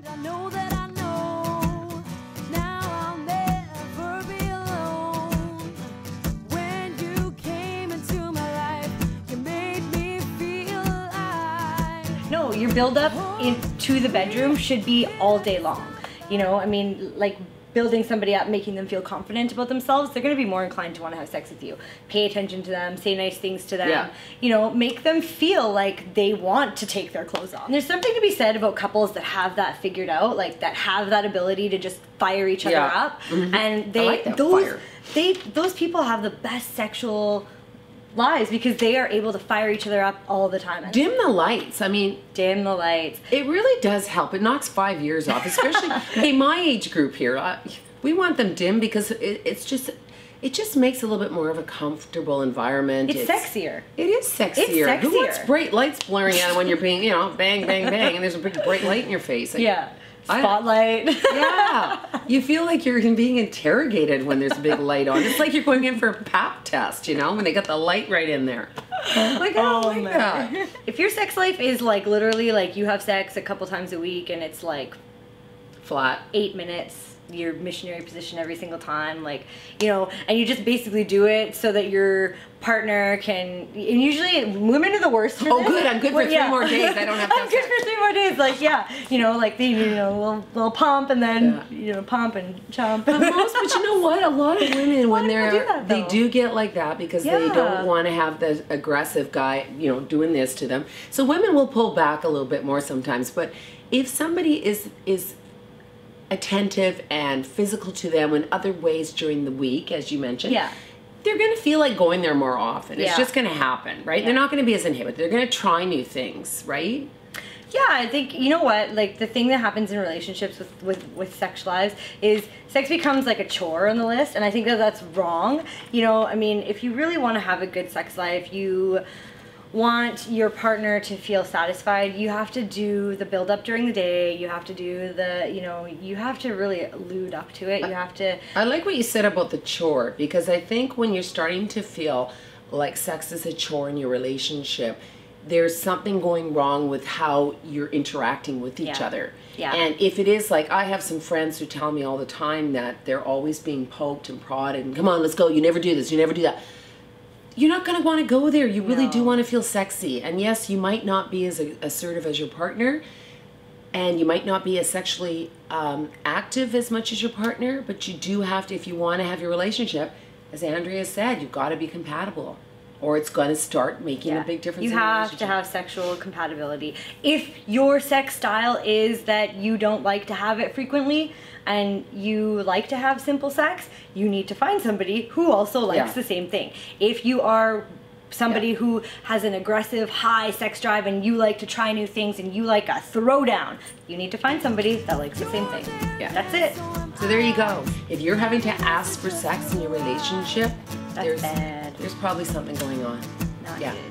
I know that I know now I'll never be alone. When you came into my life, you made me feel alive. No, your build-up into the bedroom should be all day long. You know, I mean, like building somebody up, making them feel confident about themselves, they're going to be more inclined to want to have sex with you. Pay attention to them, say nice things to them, Yeah. you know, make them feel like they want to take their clothes off. And there's something to be said about couples that have that figured out, like that have that ability to just fire each other up. And they, I like that fire. those people have the best sexual lives because they are able to fire each other up all the time. Dim the lights. I mean, Dim the lights. it really does help. It knocks 5 years off, especially hey, my age group here. We want them dim because it just makes a little bit more of a comfortable environment. It's sexier. It is sexier. It's sexier. Who wants bright lights blaring at when you're being, you know, bang, bang, bang, and there's a big bright light in your face? Like, Yeah. Spotlight. Yeah. You feel like you're being interrogated when there's a big light on. It's like you're going in for a pap test, you know, when they got the light right in there. Like, oh my God. If your sex life is like literally like you have sex a couple times a week and it's like Flat. 8 minutes, your missionary position every single time, like, you know, and you just basically do it so that your partner can, and usually women are the worst for Oh, this. good. I'm good for Well, 3 more days. I don't have to I'm have good sex. for 3 more days. Like, yeah, you know, like they, you know, little pump and then, you know, pump and chump. But you know what? A lot of women, when they do get like that because they don't want to have the aggressive guy, you know, doing this to them. So women will pull back a little bit more sometimes. But if somebody is attentive and physical to them in other ways during the week, as you mentioned, they're going to feel like going there more often. It's just going to happen, right? They're not going to be as inhibited. They're going to try new things, right? Yeah, I think, you know what, like the thing that happens in relationships with sex lives is sex becomes like a chore on the list, and I think that that's wrong. You know, I mean, if you really want to have a good sex life, you want your partner to feel satisfied, you have to do the build up during the day, you have to do the, you know, you have to really allude up to it, you have to... I like what you said about the chore, because I think when you're starting to feel like sex is a chore in your relationship, there's something going wrong with how you're interacting with each other. Yeah. And if it is like, I have some friends who tell me all the time that they're always being poked and prodded, and come on, let's go, you never do this, you never do that. You're not going to want to go there. You really do want to feel sexy. And yes, you might not be as assertive as your partner, and you might not be as sexually active as much as your partner, but you do have to, if you want to have your relationship, as Andrea said, you've got to be compatible, or it's going to start making a big difference in your relationship. You have to have sexual compatibility. If your sex style is that you don't like to have it frequently, and you like to have simple sex, you need to find somebody who also likes the same thing. If you are somebody who has an aggressive, high sex drive and you like to try new things and you like a throwdown, you need to find somebody that likes the same thing. Yeah. That's it. So there you go. If you're having to ask for sex in your relationship, That's bad. there's probably something going on. Not Yeah. good.